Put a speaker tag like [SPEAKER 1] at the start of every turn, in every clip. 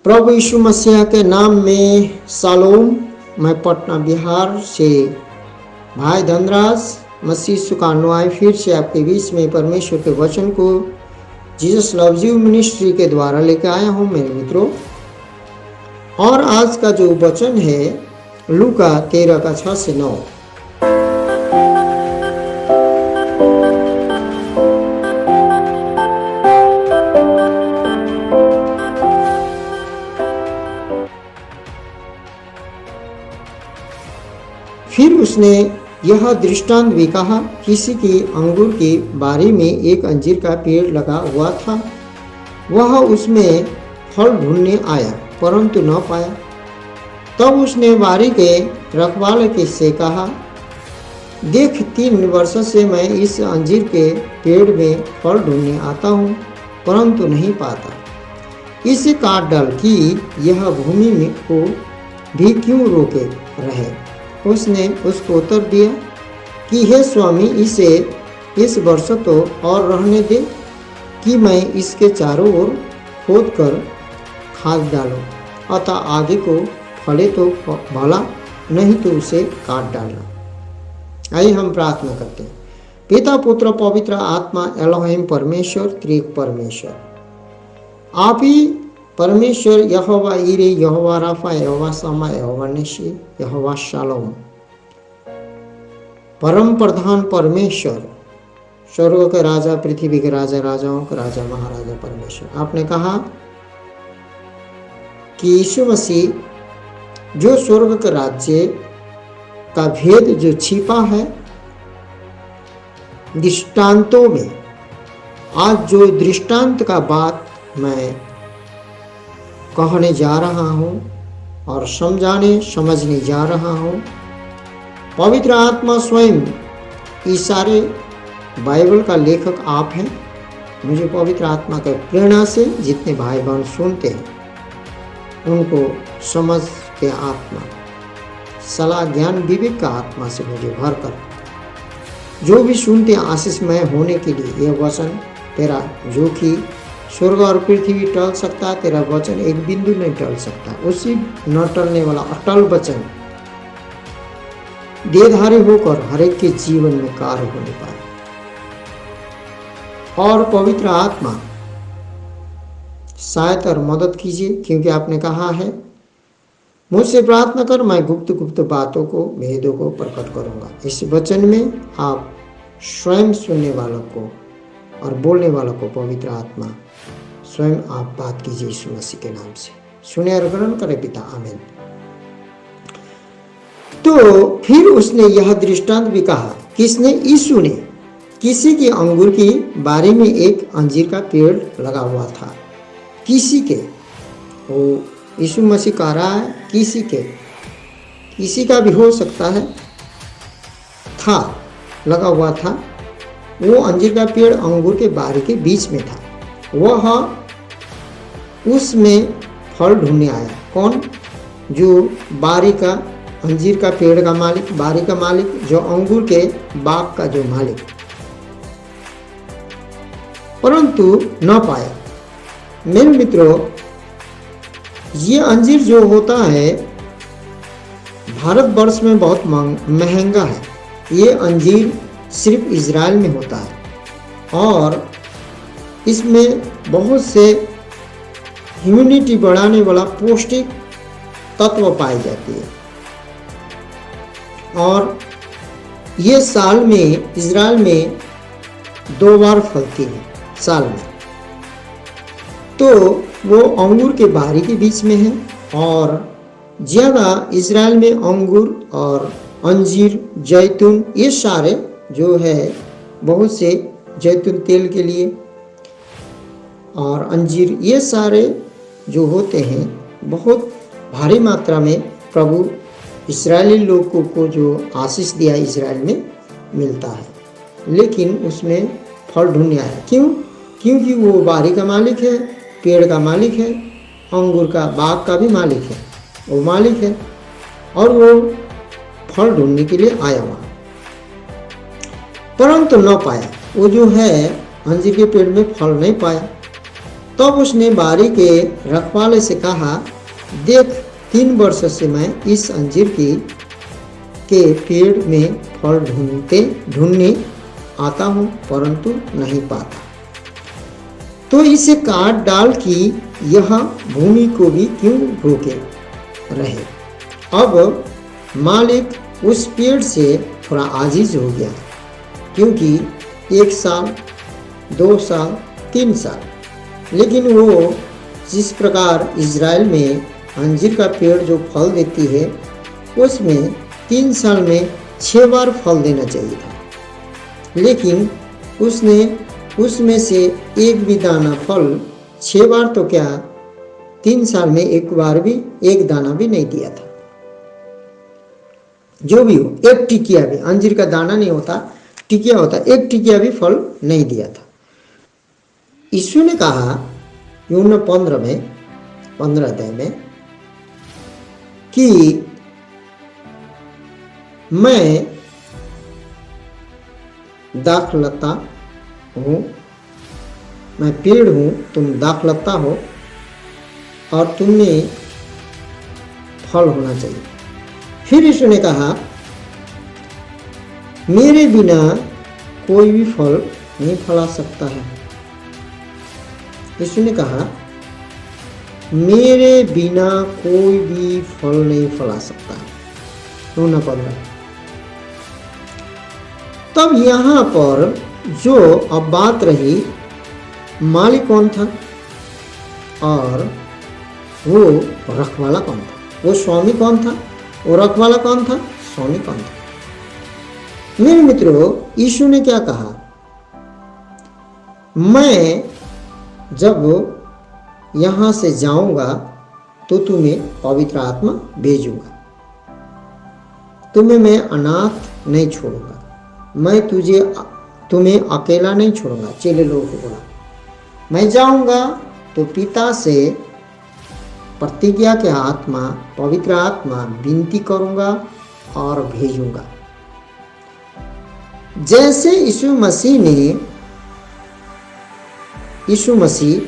[SPEAKER 1] प्रभु यीशु मसीह के नाम में शालोम। मैं पटना बिहार से भाई धनराज मसीह यीशु का अनुयायी फिर से आपके बीच में परमेश्वर के वचन को जीसस लव्स यू मिनिस्ट्री के द्वारा लेकर आया हूँ मेरे मित्रों। और आज का जो वचन है लूका 13:6-9। फिर उसने यह दृष्टांत भी कहा, किसी की अंगूर की बारी में एक अंजीर का पेड़ लगा हुआ था। वह उसमें फल ढूंढने आया परंतु न पाया। तब उसने बारी के रखवाले से कहा, देख 3 वर्ष से मैं इस अंजीर के पेड़ में फल ढूंढने आता हूँ परंतु नहीं पाता। इसे काट डाल कि यह भूमि में को भी क्यों रोके रहे। उसने उसको उत्तर दिया कि हे स्वामी, इसे इस वर्ष तो और रहने दे कि मैं इसके चारों ओर खोद कर खाद डालूं, अतः आगे को फले तो भला, नहीं तो उसे काट डालना। आइए हम प्रार्थना करते हैं। पिता पुत्र पवित्र आत्मा एलोहिम परमेश्वर, त्रिएक परमेश्वर, आप ही परमेश्वर यहोवा ईरे, यहोवा राफा, यहोवा समा, यहोवा निशी, यहोवा शालोम, परम प्रधान परमेश्वर, स्वर्ग के राजा, पृथ्वी के राजा, राजाओं के राजा, महाराजा परमेश्वर। आपने कहा कि यीशु मसीह जो स्वर्ग के राज्य का भेद जो छिपा है दृष्टांतों में, आज जो दृष्टांत का बात मैं कहने जा रहा हूँ और समझने जा रहा हूँ, पवित्र आत्मा स्वयं इस सारे बाइबल का लेखक आप हैं। मुझे पवित्र आत्मा के प्रेरणा से जितने भाई बहन सुनते हैं उनको समझ के आत्मा, सलाह, ज्ञान, विवेक का आत्मा से मुझे भर कर जो भी सुनते आशीषमय होने के लिए यह वचन तेरा, जो कि स्वर्ग और पृथ्वी टल सकता है, तेरा वचन एक बिंदु नहीं टल सकता, उसी न टलने वाला अटल वचन देहधारी होकर हरेक के जीवन में कार्य होने पाए। और पवित्र आत्मा सहायता और मदद कीजिए, क्योंकि आपने कहा है मुझसे प्रार्थना कर, मैं गुप्त गुप्त बातों को, भेदों को प्रकट करूंगा। इस वचन में आप स्वयं सुनने वालों को और बोलने वालों को पवित्र आत्मा स्वयं आप बात कीजिए यीशु मसीह के नाम से। सुने और ग्रहण करे पिता, आमीन। तो फिर उसने यह दृष्टांत भी कहा, किसने? यीशु ने। किसी की अंगूर की बारी में एक अंजीर का पेड़ लगा हुआ था। किसी के, वो यीशु मसीह कह रहा है किसी के, किसी का भी हो सकता है, था, लगा हुआ था। वो अंजीर का पेड़ अंगूर के बारी के बीच में था। वह उसमें फल ढूंढने आया। कौन? जो बारी का, अंजीर का पेड़ का मालिक, बारी का मालिक, जो अंगूर के बाग का जो मालिक, परंतु न पाया। मेरे मित्रों, ये अंजीर जो होता है भारतवर्ष में बहुत महंगा है। ये अंजीर सिर्फ इजराइल में होता है और इसमें बहुत से इम्यूनिटी बढ़ाने वाला पौष्टिक तत्व पाए जाते हैं। और ये साल में इजराइल में 2 बार फलती है साल में। तो वो अंगूर के बारी के बीच में है और ज़्यादा इजराइल में अंगूर और अंजीर, जैतून, ये सारे जो है बहुत से जैतून तेल के लिए और अंजीर, ये सारे जो होते हैं बहुत भारी मात्रा में प्रभु इस्राएली लोगों को जो आशीष दिया इजराइल में मिलता है। लेकिन उसमें फल ढूंढने आया। क्यों? क्योंकि वो बारी का मालिक है, पेड़ का मालिक है, अंगूर का बाग का भी मालिक है, वो मालिक है और वो फल ढूंढने के लिए आया वहाँ, परंतु न पाया। वो जो है अंजीर के पेड़ में फल नहीं पाया। तब उसने बारी के रखवाले से कहा, देख 3 वर्ष से मैं इस अंजीर के पेड़ में फल ढूंढने आता हूँ परंतु नहीं पाता, तो इसे काट डाल कि यह भूमि को भी क्यों रोके रहे। अब मालिक उस पेड़ से थोड़ा आजीज हो गया, क्योंकि 1 साल 2 साल 3 साल, लेकिन वो जिस प्रकार इज़राइल में अंजीर का पेड़ जो फल देती है उसमें 3 साल में 6 बार फल देना चाहिए था, लेकिन उसने उसमें से एक भी दाना फल 6 बार तो क्या 3 साल में एक बार भी एक दाना भी नहीं दिया था। जो भी हो, एक टिकिया भी, अंजीर का दाना नहीं होता, टिकिया होता, एक टिकिया भी फल नहीं दिया था। यीशु ने कहा यूहन्ना 15 अध्याय में कि मैं दाखलता हूँ, मैं पेड़ हूँ, तुम दाखलता हो और तुम्हें फल होना चाहिए। फिर यीशु ने कहा, मेरे बिना कोई भी फल नहीं फला सकता है। यीशु ने कहा, मेरे बिना कोई भी फल नहीं फला सकता है। यूहन्ना 15। तब यहाँ पर जो अब बात रही, मालिक कौन था और वो रखवाला कौन था, वो स्वामी कौन था, वो रखवाला कौन था, स्वामी कौन था। मेरे मित्रों, यीशु ने क्या कहा, मैं जब यहाँ से जाऊंगा तो तुम्हें पवित्र आत्मा भेजूंगा, तुम्हें मैं अनाथ नहीं छोड़ूंगा, मैं तुम्हें अकेला नहीं छोड़ूंगा। चेले लोगों को बोला, मैं जाऊंगा तो पिता से प्रतिज्ञा के आत्मा, पवित्र आत्मा विनती करूंगा और भेजूंगा। जैसे यीशु मसीह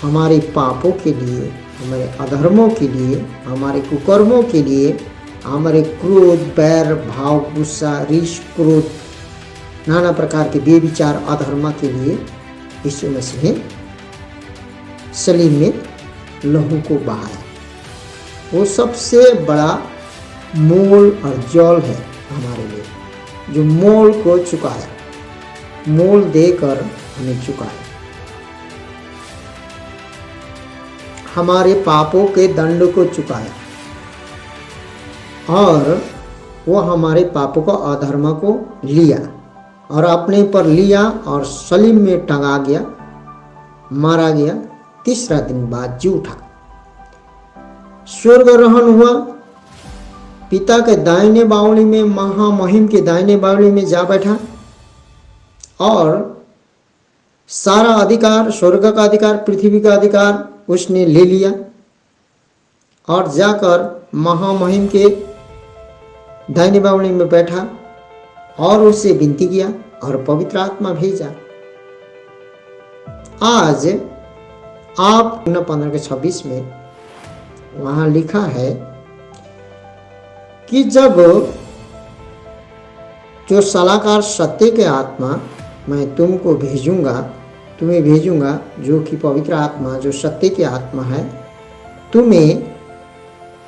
[SPEAKER 1] हमारे पापों के लिए, हमारे अधर्मों के लिए, हमारे कुकर्मों के लिए, हमारे क्रोध, बैर भाव, गुस्सा, रीछ, क्रोध, नाना प्रकार के बेविचार, अधर्म के लिए यीशु मसीह ने सलीम में लहू को बहाया। वो सबसे बड़ा मोल और जौल है हमारे लिए, जो मोल को चुकाया, मोल देकर हमें चुकाया, हमारे पापों के दंड को चुकाया और वो हमारे पापों को, अधर्म को लिया और अपने पर लिया और सलीम में टंगा गया, मारा गया, 3रा दिन बाद जी उठा, स्वर्गारोहण हुआ, पिता के दाहिने बावली में, महामहिम के दाहिने बावली में जा बैठा और सारा अधिकार, स्वर्ग का अधिकार, पृथ्वी का अधिकार उसने ले लिया और जाकर महामहिम के दाहिने बावली में बैठा और उससे विनती किया और पवित्र आत्मा भेजा। आज आप 15:26 में वहां लिखा है कि जब जो सलाहकार सत्य के आत्मा मैं तुमको भेजूंगा, तुम्हें भेजूंगा, जो कि पवित्र आत्मा, जो सत्य की आत्मा है, तुम्हें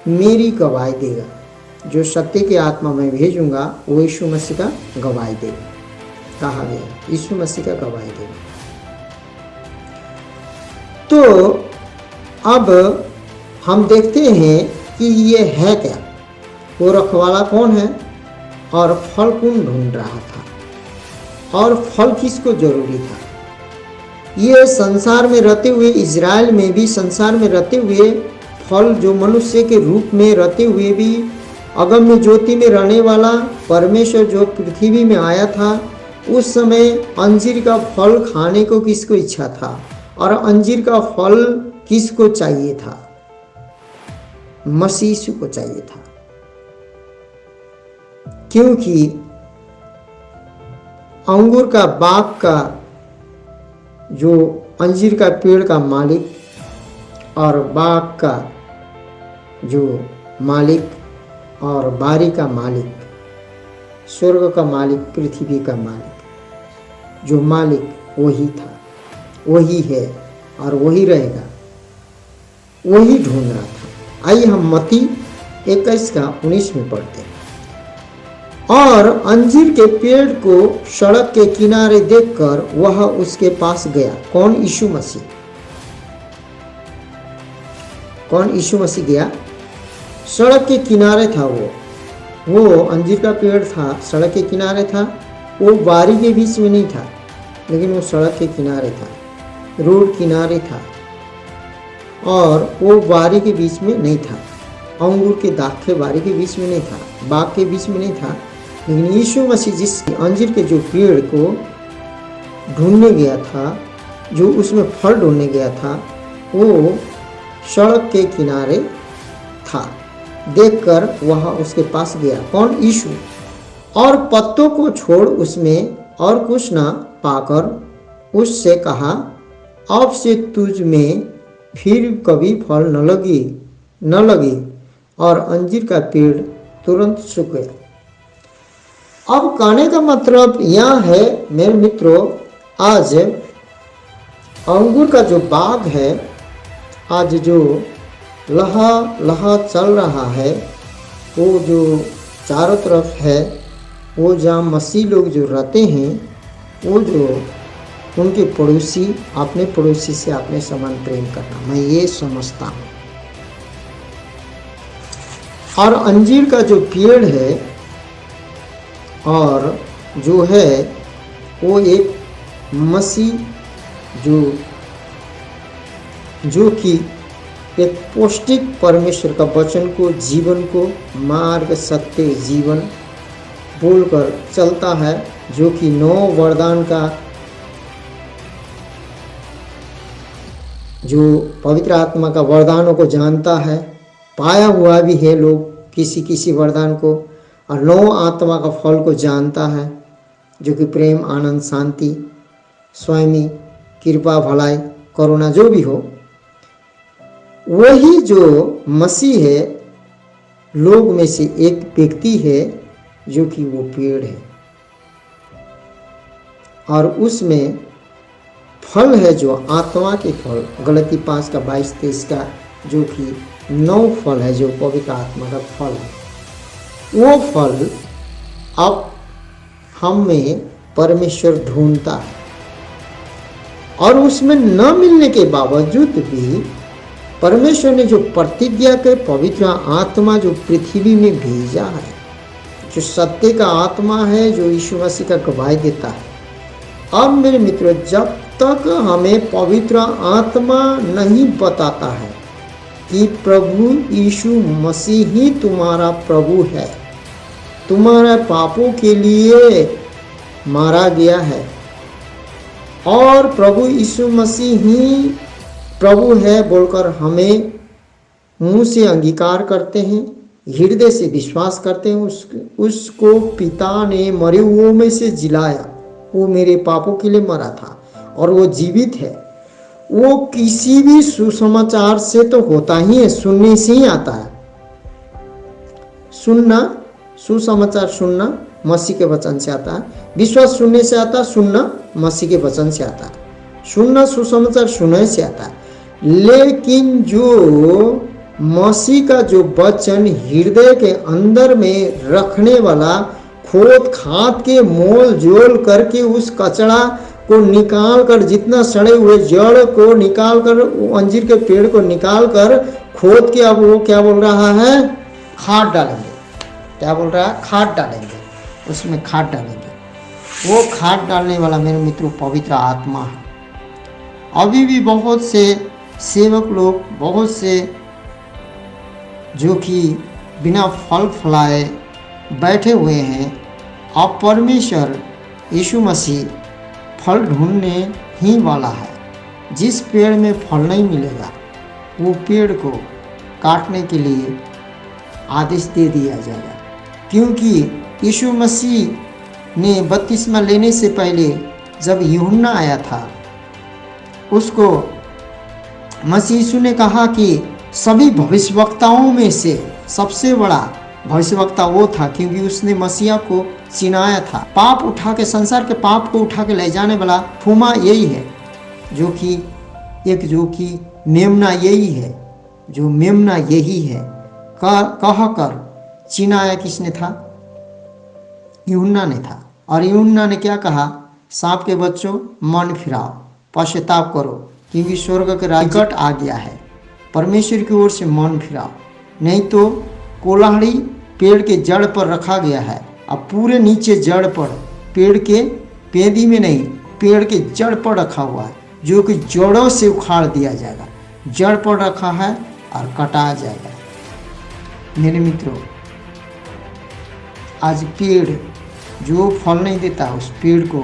[SPEAKER 1] मेरी गवाही देगा। जो सत्य की आत्मा मैं भेजूंगा वो यीशु मसीह का गवाही देगा, कहा गया यीशु मसीह का गवाही देगा। तो अब हम देखते हैं कि ये है क्या, वो रखवाला कौन है और फल कौन ढूंढ रहा था और फल किसको जरूरी था। ये संसार में रहते हुए, इज़राइल में भी संसार में रहते हुए फल, जो मनुष्य के रूप में रहते हुए भी अगम्य ज्योति में रहने वाला परमेश्वर जो पृथ्वी में आया था, उस समय अंजीर का फल खाने को किसको इच्छा था और अंजीर का फल किसको चाहिए था, मसीह यीशु को चाहिए था। क्योंकि अंगूर का बाग का जो अंजीर का पेड़ का मालिक और बाग का जो मालिक और बारी का मालिक, स्वर्ग का मालिक, पृथ्वी का मालिक, जो मालिक वही था, वही है और वही रहेगा, वही ढूंढ रहा था। आइए हम मत्ती 21:19 में पढ़ते हैं। और अंजीर के पेड़ को सड़क के किनारे देखकर वह उसके पास गया। कौन? यीशु मसीह। कौन? यीशु मसीह गया। सड़क के किनारे था वो अंजीर का पेड़ था, सड़क के किनारे था। वो बारी के बीच में नहीं था, लेकिन वो सड़क के किनारे था, रोड किनारे था, और वो बारी के बीच में नहीं था, अंगूर के दाग के बारी के बीच में नहीं था, बाग के बीच में नहीं था। लेकिन यीशु मसीह जिस अंजीर के जो पेड़ को ढूंढने गया था, जो उसमें फल ढूंढने गया था, वो सड़क के किनारे था। देखकर वह उसके पास गया। कौन? यीशु। और पत्तों को छोड़ उसमें और कुछ ना पाकर उससे कहा, अब से तुझ में फिर कभी फल न लगी। और अंजीर का पेड़ तुरंत सूख गया। अब कहने का मतलब यह है मेरे मित्रों, आज अंगूर का जो बाग है, आज जो लहा चल रहा है, वो जो चारों तरफ है, वो जहाँ मसीह लोग जो रहते हैं, वो जो उनके पड़ोसी, अपने पड़ोसी से अपने समान प्रेम करना, मैं ये समझता हूँ। और अंजीर का जो पेड़ है और जो है, वो एक मसीह जो कि एक पौष्टिक परमेश्वर का वचन को, जीवन को, मार्ग, सत्य, जीवन बोलकर चलता है, जो कि 9 वरदान का, जो पवित्र आत्मा का वरदानों को जानता है, पाया हुआ भी है लोग किसी वरदान को, और 9 आत्मा का फल को जानता है, जो कि प्रेम, आनंद, शांति, स्वामी, कृपा, भलाई, करुणा, जो भी हो। वही जो मसीह है, लोग में से एक व्यक्ति है, जो कि वो पेड़ है, और उसमें फल है जो आत्मा के फल, गलती 5:22-23 का, जो कि 9 फल है, जो पवित्र आत्मा का फल है। वो फल अब हम में परमेश्वर ढूंढता है, और उसमें न मिलने के बावजूद भी परमेश्वर ने जो प्रतिज्ञा के पवित्र आत्मा जो पृथ्वी में भेजा है, जो सत्य का आत्मा है, जो यीशु मसीह का गवाही देता है। अब मेरे मित्रों, जब तक हमें पवित्र आत्मा नहीं बताता है कि प्रभु यीशु मसीह ही तुम्हारा प्रभु है, तुम्हारे पापों के लिए मारा गया है, और प्रभु यीशु मसीह ही प्रभु है बोलकर हमें मुंह से अंगीकार करते हैं, हृदय से विश्वास करते हैं, उसको पिता ने मरे हुओं में से जिलाया, वो मेरे पापों के लिए मरा था और वो जीवित है। वो किसी भी सुसमाचार से तो होता ही है, सुनने से ही आता है। सुनना, सुसमाचार सुनना मसीह के वचन से आता है, विश्वास सुनने से आता है, सुनना मसीह के वचन से आता है, सुनना सुसमाचार सुनने से आता है। लेकिन जो मसीह का जो वचन हृदय के अंदर में रखने वाला, खोद खाद के मोल जोल करके उस कचरा को निकाल कर, जितना सड़े हुए जड़ को निकाल कर, अंजीर के पेड़ को निकाल कर खोद के, अब वो क्या बोल रहा है? खाद डालेंगे। क्या बोल रहा है? खाद डालेंगे, उसमें खाद डालेंगे। वो खाद डालने वाला मेरे मित्रों पवित्र आत्मा है। अभी भी बहुत से सेवक लोग, बहुत से जो कि बिना फल फलाए बैठे हुए हैं। अब परमेश्वर यीशु मसीह फल ढूंढने ही वाला है। जिस पेड़ में फल नहीं मिलेगा, वो पेड़ को काटने के लिए आदेश दे दिया जाएगा, क्योंकि यीशु मसीह ने बपतिस्मा लेने से पहले जब यूहन्ना आया था, उसको मसीह यीशु ने कहा कि सभी भविष्यवक्ताओं में से सबसे बड़ा भविष्यवक्ता वो था, क्योंकि उसने मसीहा को चिनाया था। पाप उठा के, संसार के पाप को उठा के ले जाने वाला थूमा यही है, जो कि मेमना यही है, जो मेमना यही है। कह कर चिनाया किसने था? यूहन्ना ने था। और यूहन्ना ने क्या कहा? सांप के बच्चों, मन फिराओ, पश्चाताप करो, क्योंकि स्वर्ग का राज्य निकट आ गया है। परमेश्वर की ओर से मन फिराओ, नहीं तो कोलाहड़ी पेड़ के जड़ पर रखा गया है। अब पूरे नीचे जड़ पर, पेड़ के पेंदी में नहीं, पेड़ के जड़ पर रखा हुआ है, जो कि जड़ों से उखाड़ दिया जाएगा। जड़ पर रखा है और कटा जाएगा। मेरे मित्रों, आज पेड़ जो फल नहीं देता, उस पेड़ को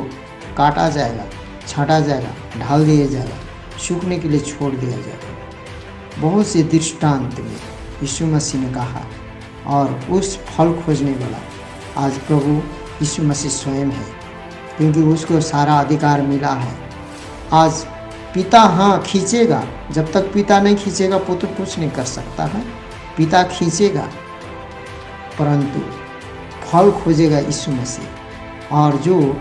[SPEAKER 1] काटा जाएगा, छाटा जाएगा, ढाल दिया जाएगा, सूखने के लिए छोड़ दिया जाएगा। बहुत से दृष्टांत में यीशु मसीह ने कहा, और उस फल खोजने वाला आज प्रभु यीशु मसीह स्वयं है, क्योंकि उसको सारा अधिकार मिला है। आज पिता हाँ खींचेगा, जब तक पिता नहीं खींचेगा पुत्र कुछ नहीं कर सकता है। पिता खींचेगा, परंतु फल खोजेगा यीशु मसीह। और जो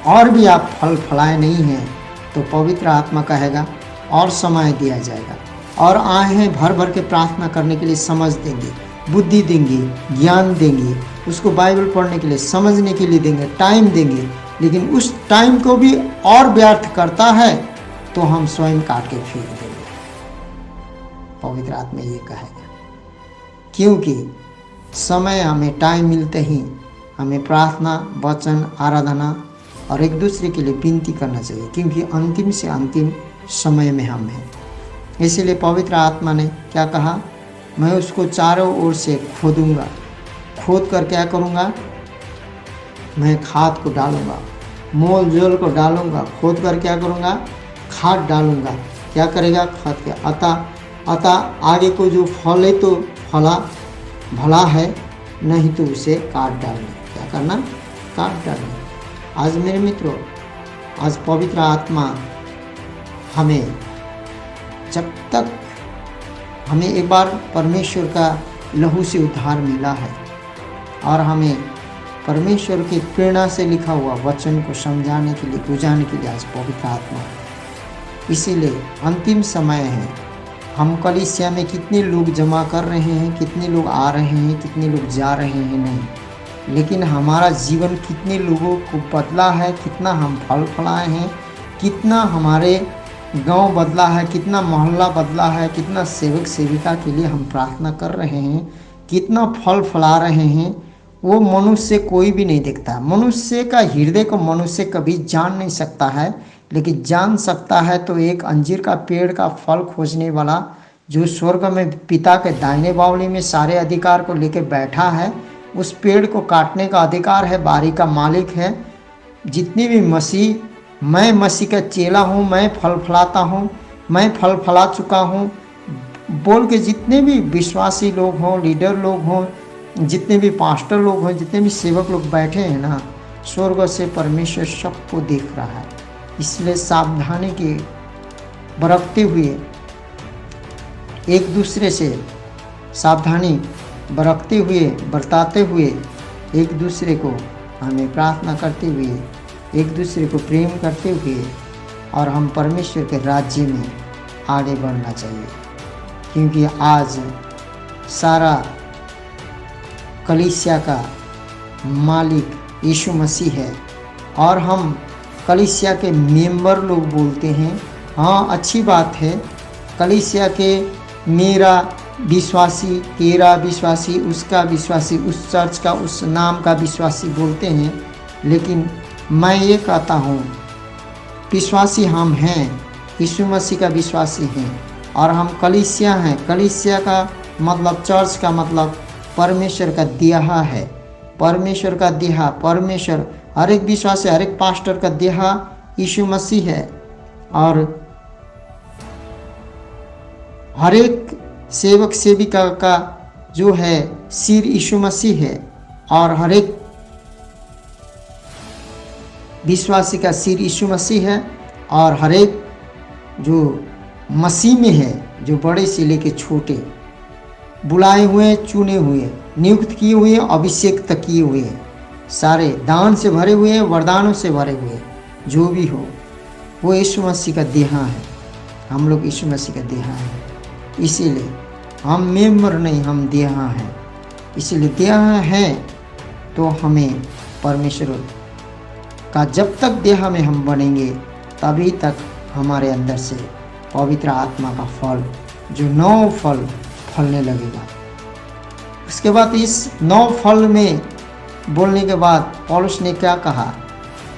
[SPEAKER 1] और भी आप फल फलाए नहीं हैं, तो पवित्र आत्मा कहेगा और समय दिया जाएगा, और आए हैं भर भर के प्रार्थना करने के लिए, समझ देंगे, बुद्धि देंगे, ज्ञान देंगे, उसको बाइबल पढ़ने के लिए, समझने के लिए देंगे, टाइम देंगे। लेकिन उस टाइम को भी और व्यर्थ करता है तो हम स्वयं काट के फेंक देंगे। पवित्र आत्मा ये कहेगा, क्योंकि समय हमें टाइम मिलते ही हमें प्रार्थना, वचन, आराधना और एक दूसरे के लिए विनती करना चाहिए, क्योंकि अंतिम से अंतिम समय में हम हैं। इसीलिए पवित्र आत्मा ने क्या कहा? मैं उसको चारों ओर से खोदूंगा। खोद कर क्या करूंगा? मैं खाद को डालूंगा, मोल जोल को डालूंगा। खोद कर क्या करूंगा? खाद डालूंगा। क्या करेगा? खाद के अतः आगे को जो फल है तो भला है, नहीं तो उसे काट डालना। क्या करना? काट डालना। आज मेरे मित्रों, आज पवित्र आत्मा हमें, जब तक हमें एक बार परमेश्वर का लहू से उद्धार मिला है, और हमें परमेश्वर की प्रेरणा से लिखा हुआ वचन को समझाने के लिए, बुझाने के लिए आज पवित्र आत्मा है। इसीलिए अंतिम समय है। हम कलीसिया में कितने लोग जमा कर रहे हैं, कितने लोग आ रहे हैं, कितने लोग जा रहे हैं, नहीं, लेकिन हमारा जीवन कितने लोगों को बदला है, कितना हम फल फलाए हैं, कितना हमारे गांव बदला है, कितना मोहल्ला बदला है, कितना सेवक सेविका के लिए हम प्रार्थना कर रहे हैं, कितना फल फला रहे हैं, वो मनुष्य कोई भी नहीं देखता। मनुष्य का हृदय को मनुष्य कभी जान नहीं सकता है, लेकिन जान सकता है तो एक अंजीर का पेड़ का फल खोजने वाला, जो स्वर्ग में पिता के दाहिने बावली में सारे अधिकार को लेकर बैठा है। उस पेड़ को काटने का अधिकार है, बारी का मालिक है। जितनी भी मैं मसीह का चेला हूँ, मैं फल फलाता हूँ, मैं फल फला चुका हूँ बोल के जितने भी विश्वासी लोग हों, लीडर लोग हों, जितने भी पास्टर लोग हों, जितने भी सेवक लोग बैठे हैं ना, स्वर्ग से परमेश्वर सबको देख रहा है। इसलिए सावधानी की बरतते हुए, एक दूसरे से सावधानी बरताते हुए, एक दूसरे को हमें प्रार्थना करते हुए, एक दूसरे को प्रेम करते हुए, और हम परमेश्वर के राज्य में आगे बढ़ना चाहिए। क्योंकि आज सारा कलीसिया का मालिक यीशु मसीह है, और हम कलीसिया के मेंबर लोग बोलते हैं। हाँ, अच्छी बात है, कलीसिया के मेरा विश्वासी, तेरा विश्वासी, उसका विश्वासी, उस चर्च का, उस नाम का विश्वासी बोलते हैं। लेकिन मैं ये कहता हूँ, विश्वासी हम हैं, यीशु मसीह का विश्वासी हैं, और हम कलीसिया हैं। कलीसिया का मतलब, चर्च का मतलब परमेश्वर का दिया है। परमेश्वर का दिया, परमेश्वर हर एक विश्वासी, हर एक पास्टर का दिया यीशु मसीह है, और हर एक सेवक सेविका का जो है सिर यीशु मसीह है, और हर एक विश्वासी का सिर यीशु मसीह है, और हर एक जो मसीह में है, जो बड़े से लेके छोटे, बुलाए हुए, चुने हुए, नियुक्त किए हुए, अभिषेक किए हुए, सारे दान से भरे हुए, वरदानों से भरे हुए, जो भी हो वो यीशु मसीह का देहा है। हम लोग यीशु मसीह का देहा है, इसीलिए हम मेंबर नहीं, हम देहा हैं। इसीलिए देहा है तो हमें परमेश्वर का जब तक देहा में हम बनेंगे तभी तक हमारे अंदर से पवित्र आत्मा का फल, जो 9 फल फलने लगेगा। उसके बाद इस 9 फल में बोलने के बाद पौलुस ने क्या कहा,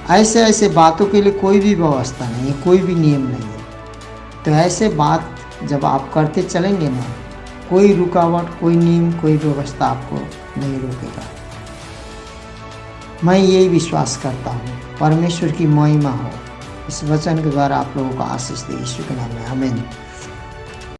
[SPEAKER 1] ऐसे ऐसे बातों के लिए कोई भी व्यवस्था नहीं है, कोई भी नियम नहीं है। तो ऐसे बात जब आप करते चलेंगे ना, कोई रुकावट, कोई नियम, कोई व्यवस्था आपको नहीं रोकेगा। मैं यही विश्वास करता हूँ। परमेश्वर की महिमा हो। इस वचन के द्वारा आप लोगों को आशीष दे, यीशु के नाम में आमीन।